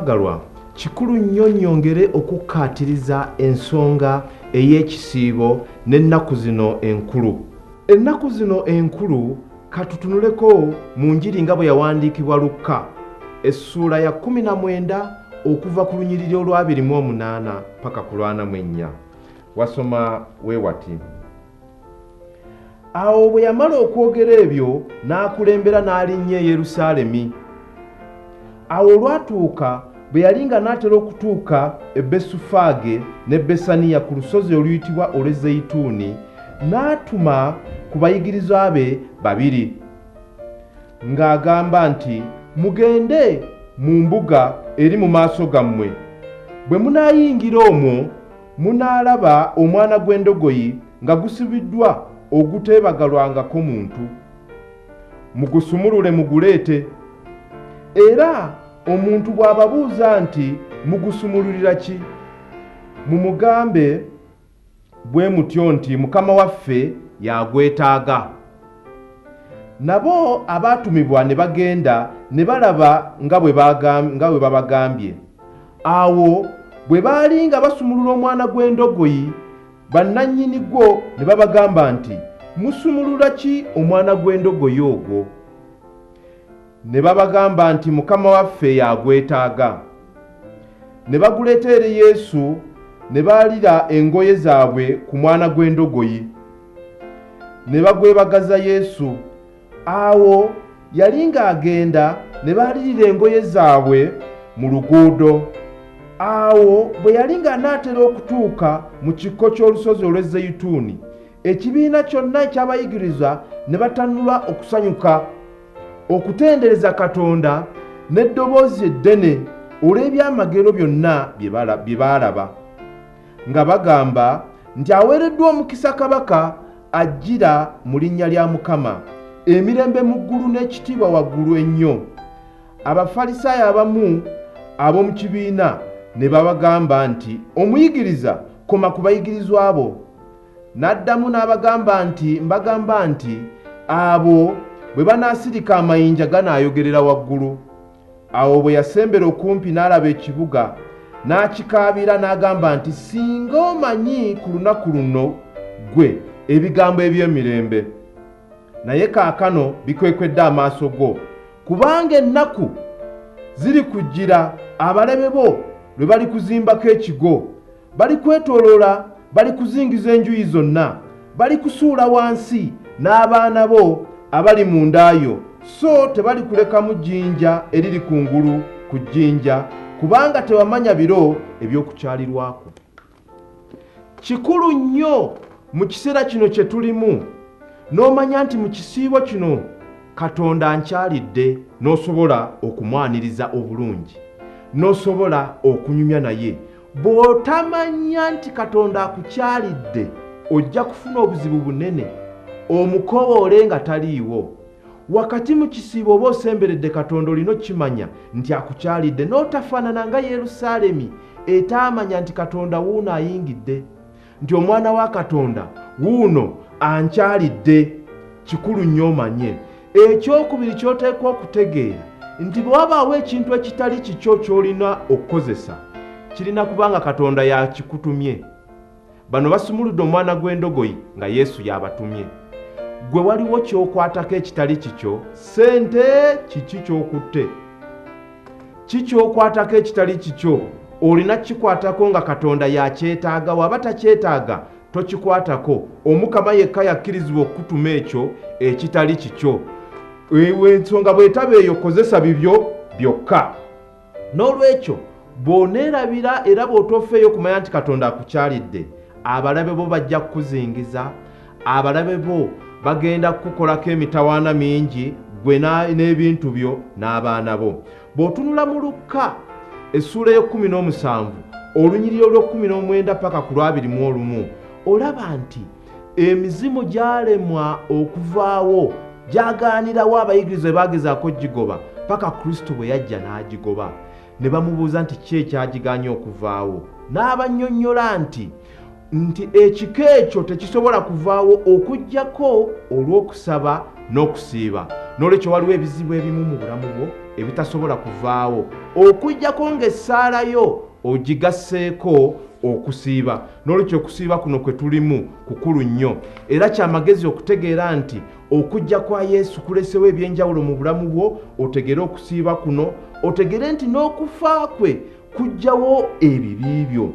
Abagalwa, kikulu nnyo nnyongere okukkaatiriza ensonga ey'ekisiibo n'ennaku zino enkulu. Ennaku zino enkulu katutunuleko mu njiri nga bwe yawandiikibwa Lukka essuula ya 19 okuva ku lunyiriri olwa 28 paka ku lwa 44. Wasoma weewati. Awo bwe yamala okwogera ebyo n'akulembera n'alinnya e Yerusaalemi. Awo olwatuuka bwe yali nga n'atera okutuuka e Besufaage ne Besaniya ku lusozi oluyitibwa olw'Ezeyituuni, n'atuma ku bayigirizwa be babiri ng'agamba nti, mugende mu mbuga eri mu maaso gammwe. Bwe munaayingira omwo munaalaba omwana gw'endogoyi nga gusibiddwa oguteebagalwangako muntu. Mugusumulule muguleete. Era omuntu bw'ababuuza nti mugusumululira ki, mumugambe bwe mutyo nti Mukama waffe yagwetaaga. Nabo abaatumibwa ne bagenda ne balaba nga bwe babagambye. Awo bwe baali nga basumulula omwana gw'endogoyi, bannannyini gwo ne babagamba nti, musumulula ki omwana gw'endogoyi ogwo? Ne babagamba nti Mukama waffe yagwetaaga. Ne baguleeta eri Yesu ne baalira engoye zaabwe ku mwana gw'endogoyi. Ne bagwebagaza Yesu. Awo yali ng'agenda ne baalirira engoye zaabwe mu luguudo. Awo bwe yali ng'anaatera okutuuka mu kikko ky'olusozi olw'Ezeyituuni, ekibiina kyonna eky'abayigiriza ne batanula okusanyuka, okutendereza Katonda n'eddoboozi eddene olw'ebyamagero byonna bye baalaba, nga bagamba nti aweereddwa omukisa kabaka ajjira mu linnya lya Mukama, emirembe mu ggulu n'ekitiibwa waggulu ennyo. Abafalisaayo abamu ab'omu kibiina ne babagamba nti, omuyigiriza koma ku bayigirizwa bo. N'addamu n'abagamba nti, mbagamba nti abo bwe banaasirika amayinja ganaayogerera waggulu. Awo bwe yasembera okumpi n'alaba ekibuga, n'akikaabira n'agamba nti, singa omanyi ku lunaku luno gwe ebigambo eby'emirembe, naye kaakano bikwekwedde amaaso go, kubanga ennaku ziri kujjira abalabe bo lwe bali kuzimbako ekigo, bali kwetooloola, bali kuzingiza enjuyi zonna, bali kusuula wansi n'abaana bo abali mu ndaayo, so tebali kulekamu jjinja eriri kungulu ku jjinja, kubanga tebamanya biro eby'okukyalirwako. Kikulu nnyo mu kiseera kino kye tulimu n'omanya nti mu kisiibo kino Katonda ankyalidde, n'osobola okumwaniriza obulungi, n'osobola okunyumya naye. Bw'otamanya nti Katonda akukyalidde, ojja kufuna obuzibu bunene, omukoboole nga taliiwo. Wakati mu kisiibo oba osemberedde Katonda olina okimanya nti akukyalidde, n'otafaanana nga Yerusaalemi etaamanya nti Katonda wuuno ayingidde, nti omwana wa Katonda wuuno ankyalidde. Kikulu nnyo omanye. Ekyokubiri ky'oteekwa okutegeera nti bwe wabaawo ekintu ekitali kikyo ky'olina okukozesa, kirina kubanga Katonda yakikutumye. Bano basumuludde omwana gw'endogoyi nga Yesu yabatumye. Gwe waliwo ky'okwatako ekitali kikyo, ssente kiki ky'okutte? Kiky'okwatako ekitali kikyo, olina kikwatako nga Katonda yakyetaaga. Waba takyetaaga tokikwatako. Omukama yekka yakkirizibwa okutuma ekyo ekitali kikyo. Ensonga bw'etaba eyo kozesa bibyo byokka. N'olwekyo bw'oneerabira era bw'otoofeeyo kumanya nti Katonda akukyalidde, abalabe bo bajja kukuzingiza, abalabe bo bagenda kukolako emitawaana mingi, gwe n'ebintu byo n'abaana bo. Bw'otunula mu Lukka essuula y'e17 olunyiriri olw'19 paka ku lwa 21, olaba nti emizimu gyalemwa okuvaawo, gyagaanirawo abayigiriza baagezaako gigoba paka Kristo bwe yajja n'agigoba. Ne bamubuuza nti ki ekyagiganye okuvaawo, n'abannyonnyola nti ekiko ekyo tekisobola kuvaawo okuggyako olw'okusaba n'okusiiba. n'olwekyo waliwo ebizibu ebimu mu bulamu bwo ebitasobola kuvaawo okujjako ng'essaala yo ogigasseeko okusiiba. N'olwekyo okusiiba kuno kwe tulimu kukulu nnyo, era kyamagezi okutegeera nti okujja kwa Yesu kulesewo ebyenjawulo mu bulamu bwo. Otegere okusiiba kuno, otegere nti n'okufa kwe kujjawo ebibi byo.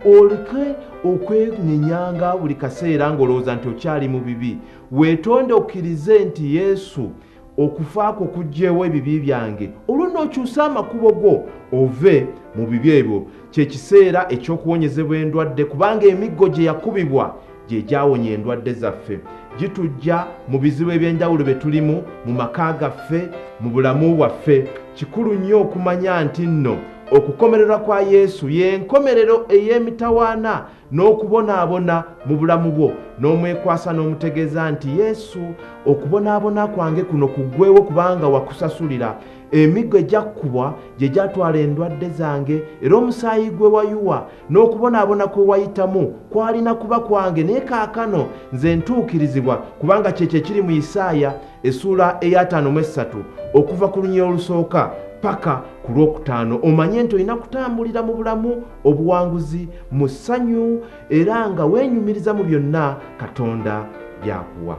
Oleke okwenyenyanga buli kaseera ng'olowooza nti okyali mu bibi. Weetonde okkirize nti Yesu okufa kwo kuggyewo ebibi byange, olwo n'okyusa amakubo go ove mu bibi ebyo. Kye kiseera eky'okuwonyezebwa endwadde, kubanga emiggo gye yakubibwa gye gyawonya endwadde zaffe. Gitujja mu bizibu eby'enjawulo bye tulimu mu maka gaffe, mu bulamu bwaffe. Kikulu nnyo okumanya nti nno okukomererwa kwa Yesu y'enkomerero ey'emitawaana n'okubonaabona mu bulamu bwo, n'omwekwasa n'omutegeeza nti Yesu, okubonaabona kwange kuno kuggweewo kubanga wakusasulira. Emiggo egyakkubwa gye gyatwala endwadde zange, era omusaayi gwe wayuwa n'okubonaabona kwe wayitamu kwalina kuba kwange. Naye kaakano nze ntuukirizibwa, kubanga kyekyo ekiri mu Isaaya essuula eya 53 okuva ku lunyiriri olusooka paka ku lwokutaano. Omanye nti olina kutambulira mu bulamu obuwanguzi, mu ssanyu, era nga weenyumiriza mu byonna Katonda by'akuwa.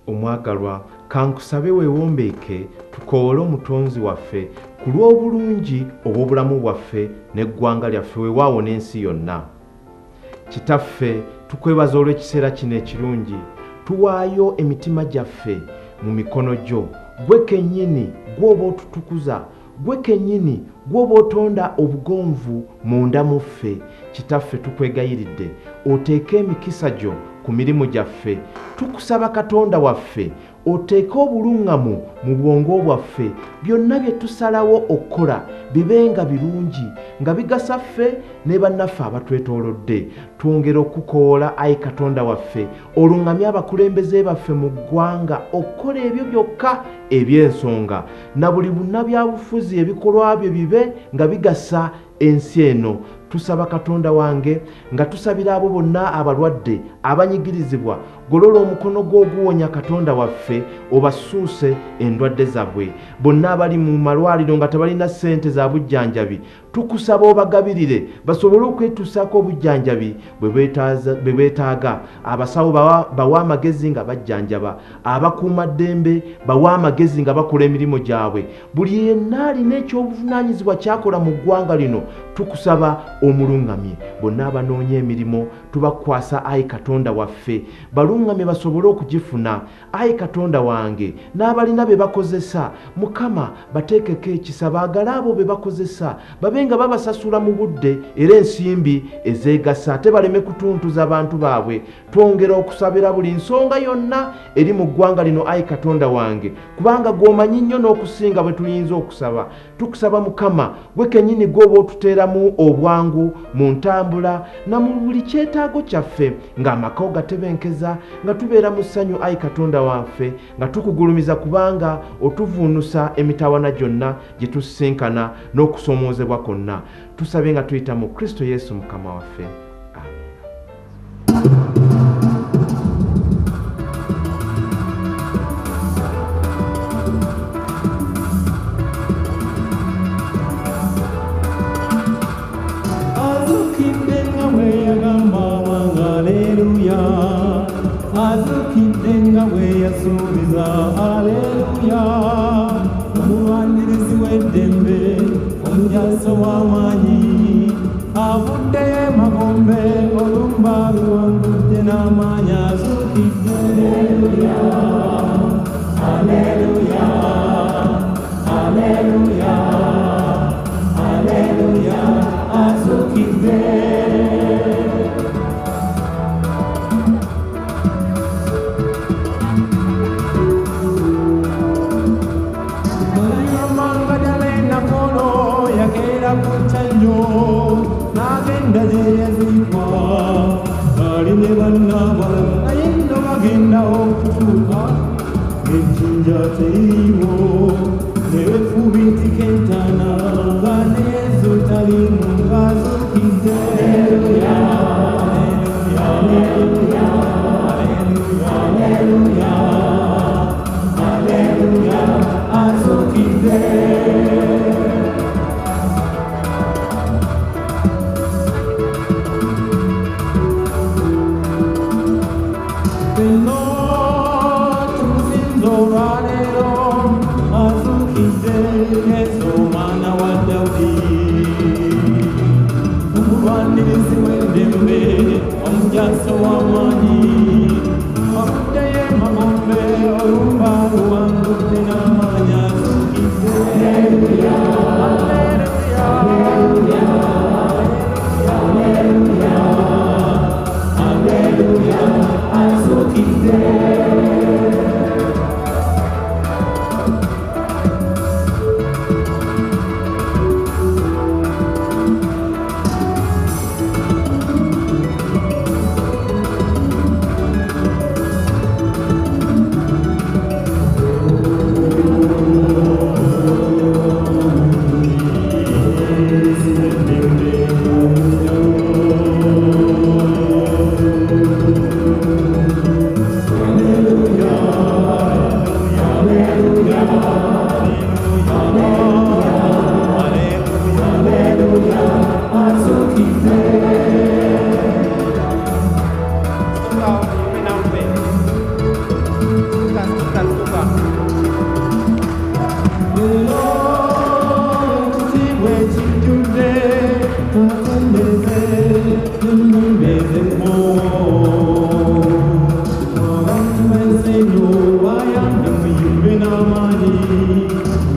Omwagalwa, kankusabe weewombeeke tukoole omutonzi waffe ku lw'obulungi obw'obulamu bwaffe n'eggwanga lyaffe weewaawo n'ensi yonna. Kitaffe, tukwebaza olw'ekiseera kino ekirungi. Tuwaayo emitima gyaffe mu mikono gyo. Gwe kennyini gw'oba otutukuza, gwe kennyini gw'oba otonda obugonvu munda mu ffe. Kitaffe, tukwegayiridde oteeke emikisa gyo ku mirimu gyaffe. Tukusaba Katonda waffe oteeke obuluŋŋamu mu bwongo bwaffe byonna bye tusalawo okukola bibe nga birungi nga bigasa ffe ne bannaffe abatwetoolodde. Twongera okukoola Ayi Katonda waffe oluŋŋamye abakulembeze baffe mu ggwanga okukola ebyo byokka eby'ensonga na buli bunnabyabufuzi ebikolwa bye bibe nga bigasa ensi eno. Tusaba Katonda wange nga tusabira abo bonna abalwadde abanyigirizibwa, golola omukono gwo oguwonya Katonda waffe obasuuse endwadde zaabwe. Bonna abali mu malwaliro nga tebalina ssente za bujjanjabi, tukusaba obagabirire basobole okwetuusaako obujjanjabi bwe beetaaga. Abasawo bawa amagezi nga bajjanjaba, abakuumaddembe bawa amagezi nga bakola emirimu gyabwe. Buli yenna alina ekyobuvunaanyizibwa kyakola mu ggwanga lino tukusaba omuluŋŋamye. Bonna abanoonya emirimu tubakwasa Ayi Katonda waffe baluŋŋamye basobole okugifuna. Ayi Katonda wange n'abalina be bakozesa, Mukama bateekeko ekisa, baagale abo be bakozesa babe nga babasasula mu budde era ensimbi ezeegasa, ate baleme kutuntuza abantu baabwe. Twongera okusabira buli nsonga yonna eri mu ggwanga lino Ayi Katonda wange, kubanga gw'omanyi nnyo n'okusinga bwe tuyinza okusaba. Tukusaba Mukama gwe kennyini gw'oba otuteeramu obwangu mu ntambula na mu buli kyetaago kyaffe, ng'amaka ogatebenkeza, nga tubeera mu ssanyu Ayi Katonda waffe, nga tukugulumiza kubanga otuvuunusa emitawana gyonna gye tusisinkana n'okusoomoozebwa kwonna. Tusabe nga tuyita mu Kristo Yesu Mukama waffe. Azukidenga we yasubiza haleluya, omuwanirizi w'eddembe omujaso w'amaanyi avudde magombe olumba luwangudde n'amaanyi azukidde. Haleluya, haleluya, haleluya, azukidde. Nagenda zeyazikwa aline bannaba ayinza bagenda okutuuka ejjinja teriiwo nebefuba entikentana nga nezo talimu ngazukidde. Haleluya, haleluya, haleluya, haleluya, azukidde. Omujaso w'amaanyi avudde magombe olumba luwangudde n'amaanyi azukidde. Haleluya, haleluya, haleluya, haleluya, azukidde.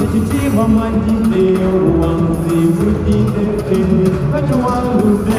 Ekitiibwa majjidde obuwanguzi bujjidde, kati wanguze